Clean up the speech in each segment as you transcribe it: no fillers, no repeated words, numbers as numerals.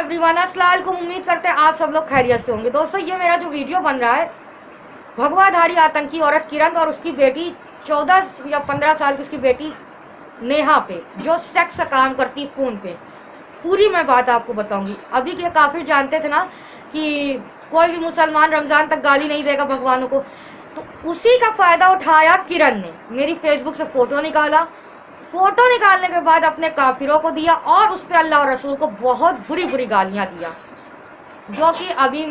Everyone, अस्सलाम वालेकुम। उम्मीद करते हैं आप सब लोग खैरियत से होंगे। दोस्तों, ये मेरा जो वीडियो बन रहा है भगवाधारी आतंकी औरत किरण और उसकी बेटी 14 या 15 साल की उसकी बेटी नेहा पे, जो सेक्स का काम करती फ़ोन पे, पूरी मैं बात आपको बताऊंगी। अभी के काफिर जानते थे ना कि कोई भी मुसलमान रमजान तक गाली नहीं देगा भगवानों को, तो उसी का फायदा उठाया किरण ने। मेरी फेसबुक से फोटो निकाला, फोटो निकालने के बाद अपने काफिरों को दिया और उस पर अल्लाह और रसूल को बहुत बुरी बुरी गालियां दिया, जो कि अभी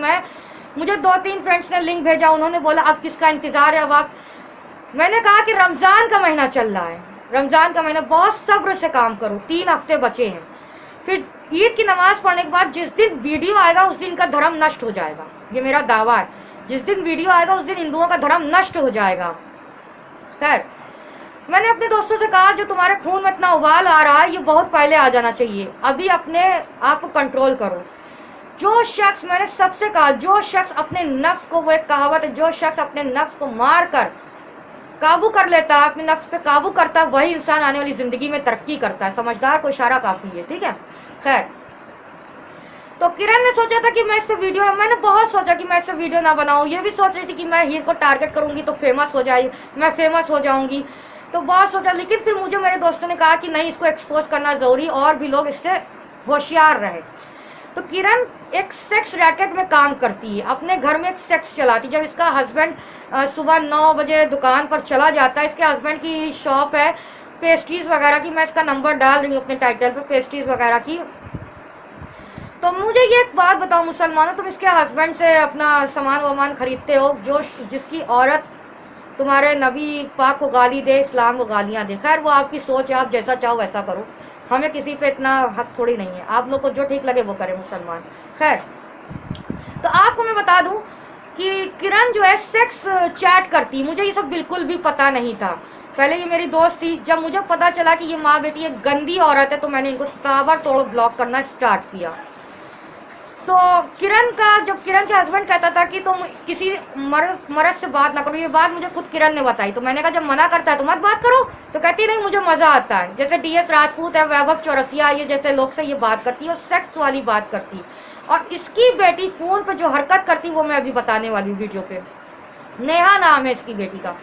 मुझे 2-3 फ्रेंड्स ने लिंक भेजा, उन्होंने बोला अब किसका इंतजार है। अब आप, मैंने कहा कि रमजान का महीना चल रहा है, रमजान का महीना, बहुत सब्र से काम करो, 3 हफ्ते बचे हैं। फिर ईद की नमाज पढ़ने के बाद जिस दिन वीडियो आएगा उस दिन का धर्म नष्ट हो जाएगा, ये मेरा दावा है। जिस दिन वीडियो आएगा उस दिन हिंदुओं का धर्म नष्ट हो जाएगा। खैर, मैंने अपने दोस्तों से कहा जो तुम्हारे खून में इतना उबाल आ रहा है ये बहुत पहले आ जाना चाहिए, अभी अपने आप को कंट्रोल करो। जो शख्स, मैंने सबसे कहा, जो शख्स अपने नफ्स को, वो एक कहावत है, जो शख्स अपने नफ्स को मार कर काबू कर लेता है, अपने नफ्स पे काबू करता है, वही इंसान आने वाली जिंदगी में तरक्की करता है। समझदार को इशारा काफी है, ठीक है। खैर, तो किरण ने सोचा था कि मैं इस वीडियो, मैंने बहुत सोचा कि मैं इससे वीडियो ना बनाऊं। ये भी सोच रही थी कि मैं हीर को टारगेट करूंगी तो फेमस हो जाएगी, मैं फेमस हो जाऊंगी, तो बहुत सोचा। लेकिन फिर मुझे मेरे दोस्तों ने कहा कि नहीं, इसको एक्सपोज करना जरूरी और भी लोग इससे होशियार रहे। तो किरण एक सेक्स रैकेट में काम करती है, अपने घर में एक सेक्स चलाती। जब इसका हस्बैंड सुबह 9 बजे दुकान पर चला जाता है, इसके हस्बैंड की शॉप है पेस्ट्रीज वगैरह की, मैं इसका नंबर डाल रही हूँ अपने टाइटल पे, पेस्ट्रीज वगैरह की। तो मुझे ये एक बात बताओ मुसलमानों, तुम इसके हस्बैंड से अपना सामान वामान खरीदते हो, जो जिसकी औरत तुम्हारे नबी पाक को गाली दे, इस्लाम को गालियाँ दे। खैर, वो आपकी सोच है, आप जैसा चाहो वैसा करो, हमें किसी पे इतना हक थोड़ी नहीं है, आप लोग को जो ठीक लगे वो करे मुसलमान। खैर, तो आपको मैं बता दूं कि किरण जो है सेक्स चैट करती, मुझे ये सब बिल्कुल भी पता नहीं था। पहले ये मेरी दोस्त थी, जब मुझे पता चला कि ये माँ बेटी एक गंदी औरत है तो मैंने इनको ताबड़तोड़ ब्लॉक करना स्टार्ट किया। तो किरण का, जब किरण के हस्बैंड कहता था कि तुम किसी मर्द से बात ना करो, ये बात मुझे खुद किरण ने बताई। तो मैंने कहा जब मना करता है तो मत बात करो, तो कहती नहीं मुझे मजा आता है। जैसे DS राजपूत है, वैभव चौरसिया, ये जैसे लोग से ये बात करती है और सेक्स वाली बात करती है। और इसकी बेटी फोन पे जो हरकत करती वो मैं अभी बताने वाली हूँ वीडियो पे। नेहा नाम है इसकी बेटी का।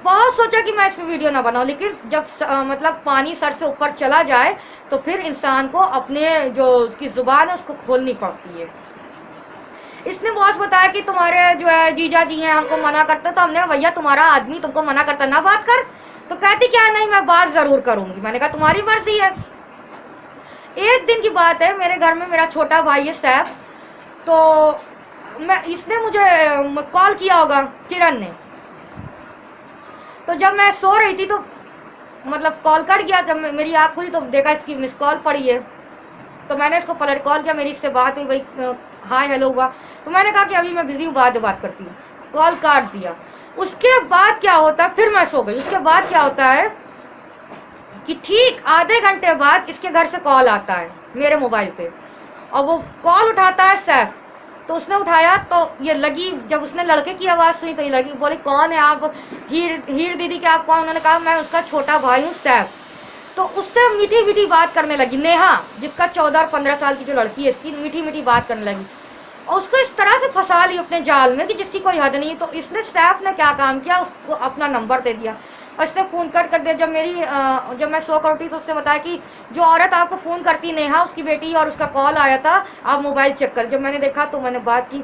बहुत सोचा कि मैं इस पे वीडियो ना बनाऊं, लेकिन जब मतलब पानी सर से ऊपर चला जाए तो फिर इंसान को अपने जो उसकी जुबान है उसको खोलनी पड़ती है। इसने बहुत बताया कि तुम्हारे जो है जीजा जी हैं हमको मना करते, तो हमने भैया तुम्हारा आदमी तुमको मना करता ना बात कर, तो कहती क्या नहीं मैं बात जरूर करूंगी। मैंने कहा तुम्हारी मर्जी है। एक दिन की बात है, मेरे घर में मेरा छोटा भाई है सैफ, तो इसने मुझे कॉल किया होगा किरण ने। तो जब मैं सो रही थी तो मतलब कॉल कट गया, जब मेरी आँख खुली तो देखा इसकी मिस कॉल पड़ी है। तो मैंने इसको पलट कॉल किया, मेरी इससे बात हुई, भाई हाय हेलो हुआ। तो मैंने कहा कि अभी मैं बिजी हूँ, बाद में बात करती हूँ, कॉल काट दिया। उसके बाद क्या होता है, फिर मैं सो गई। उसके बाद क्या होता है कि ठीक आधे घंटे बाद इसके घर से कॉल आता है मेरे मोबाइल पे, और वो कॉल उठाता है सैफ। तो उसने उठाया तो ये लगी, जब उसने लड़के की आवाज़ सुनी तो ये लगी, बोली कौन है आप, हीर दीदी के आप कौन। उन्होंने कहा मैं उसका छोटा भाई हूँ सैफ। तो उससे मीठी मीठी बात करने लगी नेहा, जिसका 14-15 साल की जो लड़की है इसकी, मीठी मीठी बात करने लगी और उसको इस तरह से फंसा ली अपने जाल में कि जिसकी कोई हद नहीं है। तो इसने सैफ ने क्या काम किया, उसको अपना नंबर दे दिया और इसने फ़ोन कर दिया। जब मैं सो कर उठी तो उसने बताया कि जो औरत आपको फ़ोन करती नेहा, उसकी बेटी, और उसका कॉल आया था, आप मोबाइल चेक कर। जब मैंने देखा तो मैंने बात की।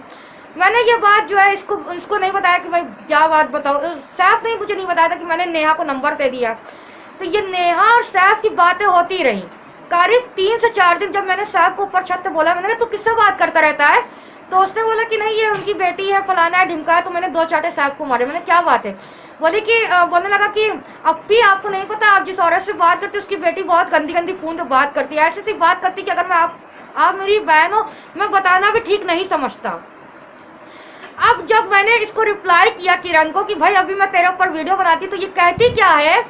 मैंने ये बात जो है इसको नहीं बताया कि भाई क्या बात बताओ, सैफ ने मुझे नहीं बताया था कि मैंने नेहा को नंबर दे दिया। तो ये नेहा और सैफ की बातें होती रही करीब 3 से 4 दिन। जब मैंने सैफ को ऊपर छत पे बोला, मैंने कहा तू किससे बात करता रहता है, तो उसने बोला कि नहीं ये उनकी बेटी है, फलाना है, ढिमका है। तो मैंने 2 चाटे सैफ को मारे। मैंने क्या बात है, बोलने लगा कि अप्पी आपको नहीं पता, आप जिस औरत से बात करती उसकी बेटी बहुत गंदी गंदी फोन पे बात करती है, ऐसी बात करती कि अगर मैं आप मेरी बहन हो, मैं बताना भी ठीक नहीं समझता। अब जब मैंने इसको रिप्लाई किया किरण को कि भाई अभी मैं तेरे ऊपर वीडियो बनाती, तो ये कहती क्या है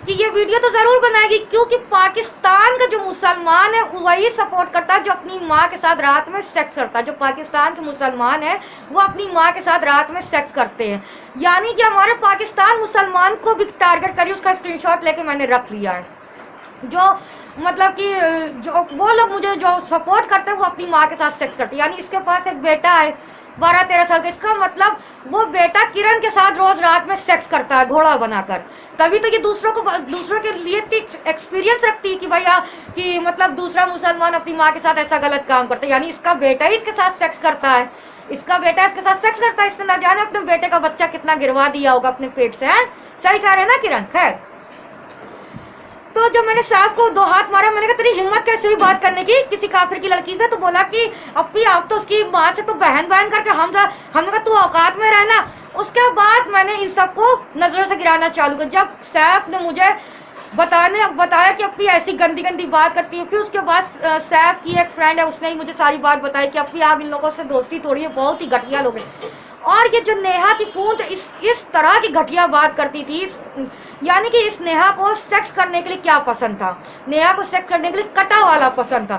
कि ये वीडियो तो जरूर बनाएगी, क्योंकि पाकिस्तान का जो मुसलमान है वही सपोर्ट करता है जो अपनी माँ के साथ रात में सेक्स करता है। जो पाकिस्तान के मुसलमान है वो अपनी माँ के साथ रात में सेक्स करते हैं, यानी कि हमारे पाकिस्तान मुसलमान को भी टारगेट करी। उसका स्क्रीनशॉट लेके मैंने रख लिया है। जो मतलब कि जो वो लोग मुझे जो सपोर्ट करते हैं वो अपनी माँ के साथ सेक्स करते हैं। यानी इसके पास एक बेटा है 12-13 साल का, इसका मतलब वो बेटा किरण के साथ रोज रात में सेक्स करता है घोड़ा बनाकर। तभी तो ये दूसरों के लिए एक्सपीरियंस रखती है कि भैया कि मतलब दूसरा मुसलमान अपनी माँ के साथ ऐसा गलत काम करता है। यानी इसका बेटा ही इसके साथ सेक्स करता है, इसका बेटा इसके साथ सेक्स करता है। इसने ना जाने अपने बेटे का बच्चा कितना गिरवा दिया होगा अपने पेट से, है? सही कह रहे हैं ना किरण? खैर, तो जब मैंने साहब को 2 हाथ मारा, मैंने कहा तेरी हिम्मत कैसे हुई बात करने की किसी काफिर की लड़की से? तो बोला कि अप्पी आप तो उसकी माँ से तो बहन बहन करके हमने कहा तू औकात में रहना। उसके बाद मैंने इन सबको नजरों से गिराना चालू किया। जब सैफ ने मुझे बताया कि अप्पी ऐसी गंदी गंदी बात करती है, फिर उसके बाद सैफ की एक फ्रेंड है उसने ही मुझे सारी बात बताई कि अप्पी आप इन लोगों से दोस्ती तोड़िए, बहुत ही घटिया लोग हैं। और ये जो नेहा की फोन तो इस तरह की घटिया बात करती थी, यानी कि इस नेहा को सेक्स करने के लिए क्या पसंद था? नेहा को सेक्स करने के लिए कटा वाला पसंद था।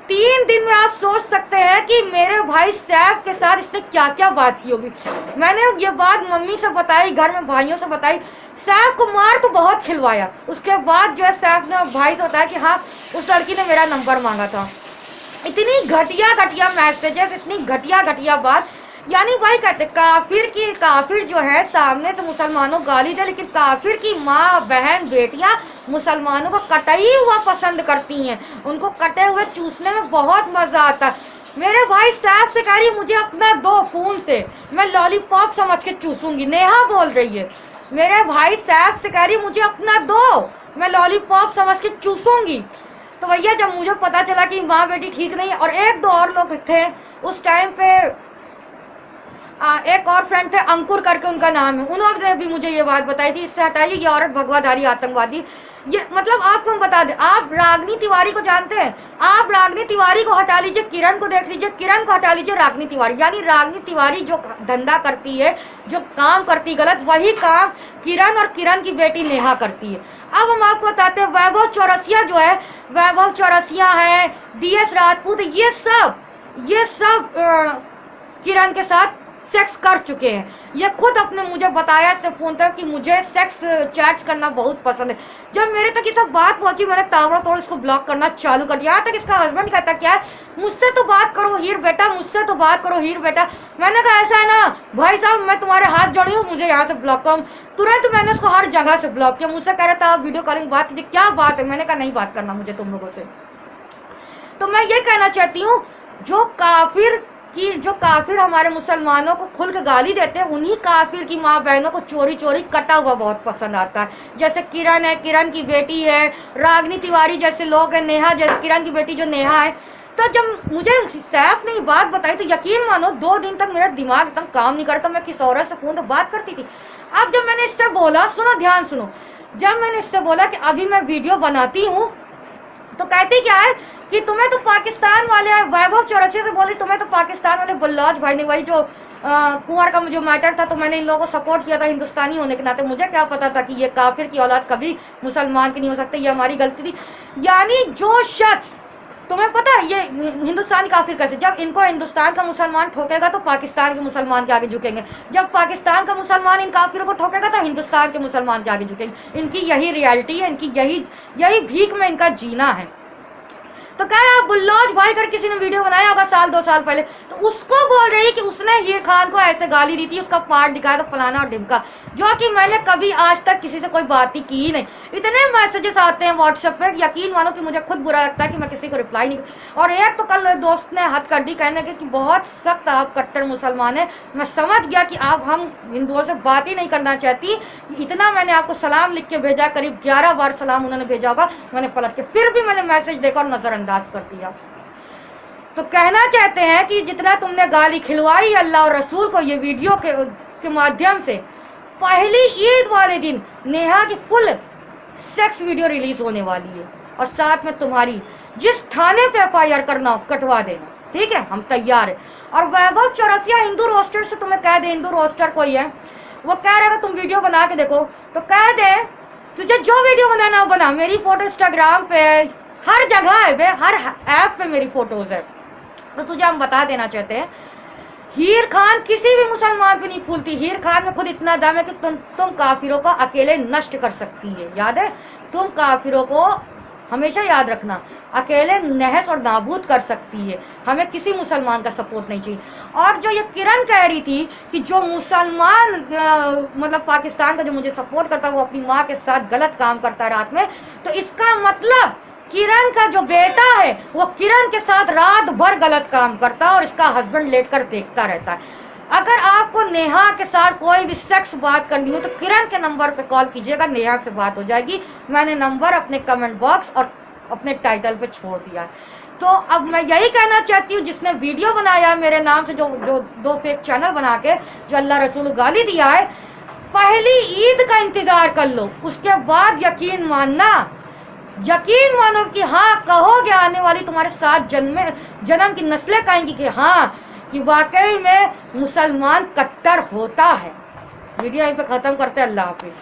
3 दिन में आप सोच सकते हैं कि मेरे भाई सैफ के साथ इसने क्या क्या बात की होगी। मैंने ये बात मम्मी से बताई, घर में भाइयों से बताई। सैफ को मार तो बहुत खिलवाया। उसके बाद जो है सैफ ने भाई से बताया कि हाँ उस लड़की ने मेरा नंबर मांगा था। इतनी घटिया घटिया मैसेजेस, इतनी घटिया घटिया बात। यानी भाई कहते काफिर जो है सामने तो मुसलमानों गाली दे, लेकिन काफिर की माँ बहन बेटियां मुसलमानों को कटाई हुआ पसंद करती हैं। उनको कटे हुए चूसने में बहुत मजा आता है। मेरे भाई साहब से कह रही मुझे अपना दो फोन से, मैं लॉलीपॉप समझ के चूसूंगी। नेहा बोल रही है मेरे भाई साहब से कह रही मुझे अपना दो, मैं लॉलीपॉप समझ के चूसूंगी। तो भैया जब मुझे पता चला कि माँ बेटी ठीक नहीं है, और 1-2 और लोग थे उस टाइम पे, एक और फ्रेंड थे अंकुर करके उनका नाम है, उन्होंने भी मुझे ये बात बताई थी इससे हटाइए ये औरत भगवाधारी आतंकवादी। ये मतलब आपको हम बता दें, आप रागनी तिवारी को जानते हैं? आप रागनी तिवारी को हटा लीजिए, किरण को देख लीजिए, किरण को हटा लीजिए, रागनी तिवारी। यानी रागनी तिवारी जो धंधा करती है, जो काम करती गलत, वही काम किरण और किरण की बेटी नेहा करती है। अब हम आपको बताते हैं वैभव चौरसिया जो है, वैभव चौरसिया है, DS राजपूत, ये सब किरण के साथ सेक्स कर चुके हैं। ये खुद अपने मुझे बताया इसने फोन तक कि मुझे सेक्स चैट्स करना बहुत पसंद है। जब मेरे तक ये सब बात पहुंची, मैंने ताबड़तोड़ इसको ब्लॉक करना चालू कर दिया। यहाँ तक इसका हस्बैंड कहता क्या है, मुझसे तो बात करो हीर बेटा, मुझसे तो बात करो हीर बेटा। मैंने कहा ऐसा है ना भाई साहब, मैं तुम्हारे हाथ जोड़ी हूँ, मुझे यहाँ से ब्लॉक करो। तुरंत मैंने उसको हर जगह से ब्लॉक किया। मुझसे कह रहा था आप वीडियो कॉलिंग बात कीजिए, क्या बात है? मैंने कहा नहीं बात करना मुझे तुम लोगों से। तो मैं ये कहना चाहती हूँ जो काफिर हमारे मुसलमानों को खुल के गाली देते हैं, उन्हीं काफिर की माँ बहनों को चोरी चोरी कटा हुआ बहुत पसंद आता है। जैसे किरण है, किरण की बेटी है, रागनी तिवारी जैसे लोग हैं, नेहा जैसे किरण की बेटी जो नेहा है। तो जब मुझे सैफ ने बात बताई तो यकीन मानो 2 दिन तक मेरा दिमाग एकदम काम नहीं करता, मैं किस औरत से फोन पर बात करती थी। अब जब मैंने इससे बोला, सुनो ध्यान सुनो, जब मैंने इससे बोला कि अभी मैं वीडियो बनाती हूँ, तो कहती क्या है कि तुम्हें तो पाकिस्तान वाले, वैभव चौरसिया से बोली तुम्हें तो पाकिस्तान वाले बल्लौज भाई ने, वही जो कुंवर का जो मैटर था, तो मैंने इन लोगों को सपोर्ट किया था हिंदुस्तानी होने के नाते। मुझे क्या पता था कि ये काफिर की औलाद कभी मुसलमान की नहीं हो सकती, ये हमारी गलती थी। यानी जो शख्स, तुम्हें पता है ये हिंदुस्तानी काफिर कैसे, जब इनको हिंदुस्तान का मुसलमान ठोकेगा तो पाकिस्तान के मुसलमान के आगे झुकेंगे, जब पाकिस्तान का मुसलमान इन काफिरों को ठोकेगा तो हिंदुस्तान के मुसलमान के आगे झुकेंगे। इनकी यही रियलिटी है, इनकी यही भीख में इनका जीना है। तो कह रहा बुल्लौज भाई कर किसी ने वीडियो बनाया होगा 1-2 साल पहले, तो उसको बोल रही है कि उसने हीर खान को ऐसे गाली दी थी, उसका पार्ट दिखाया था फलाना और ढिमका, जो कि मैंने कभी आज तक किसी से कोई बात ही की नहीं। इतने मैसेजेस आते हैं व्हाट्सएप पे, यकीन मानो कि मुझे खुद बुरा लगता है कि मैं किसी को रिप्लाई नहीं। और एक तो कल दोस्त ने हद कर दी कहने के कि बहुत सख्त आप कट्टर मुसलमान है। मैं समझ गया कि आप हम हिंदुओं से बात ही नहीं करना चाहती। इतना मैंने आपको सलाम लिख के भेजा, करीब 11 बार सलाम उन्होंने भेजा होगा, मैंने पलट के फिर भी मैंने मैसेज देखा और नजरअंदाज कर दिया। तो कहना चाहते हैं कि जितना तुमने गाली खिलवाई अल्लाह और रसूल को ये वीडियो के माध्यम से, पहली ईद वाले दिन नेहा की फुल सेक्स वीडियो रिलीज होने वाली है, और साथ में तुम्हारी जिस थाने पे FIR करना हो कटवा देना, ठीक है? हम तैयार है। और वैभव चौरसिया हिंदू रोस्टर से तुम्हें कह दे, हिंदू रोस्टर कोई है, वो कह रहा है तुम वीडियो बना के देखो, तो कह दे तुझे जो वीडियो बनाना हो बना, मेरी फोटो इंस्टाग्राम पे हर जगह है बे, हर ऐप पे मेरी फोटोज है। तो तुझे हम बता देना चाहते हैं, हीर खान किसी भी मुसलमान पे नहीं फूलती। हीर खान में खुद इतना दम है कि तुम काफिरों को अकेले नष्ट कर सकती है। याद है, तुम काफिरों को हमेशा याद रखना, अकेले नहस और नाबूद कर सकती है, हमें किसी मुसलमान का सपोर्ट नहीं चाहिए। और जो ये किरण कह रही थी कि जो मुसलमान मतलब पाकिस्तान का जो मुझे सपोर्ट करता है वो अपनी माँ के साथ गलत काम करता है रात में, तो इसका मतलब किरण का जो बेटा है वो किरण के साथ रात भर गलत काम करता है और इसका हस्बैंड लेटकर देखता रहता है। अगर आपको नेहा के साथ कोई भी सेक्स बात करनी हो तो किरण के नंबर पे कॉल कीजिएगा, नेहा से बात हो जाएगी। मैंने नंबर अपने कमेंट बॉक्स और अपने टाइटल पे छोड़ दिया है। तो अब मैं यही कहना चाहती हूँ, जिसने वीडियो बनाया है मेरे नाम से, जो दो फेक चैनल बना के जो अल्लाह रसूल गाली दिया है, पहली ईद का इंतजार कर लो, उसके बाद यकीन मानो कि हाँ कहोगे, आने वाली तुम्हारे साथ जन्म की नस्लें कहेंगी कि हाँ कि वाकई में मुसलमान कट्टर होता है। वीडियो यहीं पे खत्म करते हैं। अल्लाह हाफिज।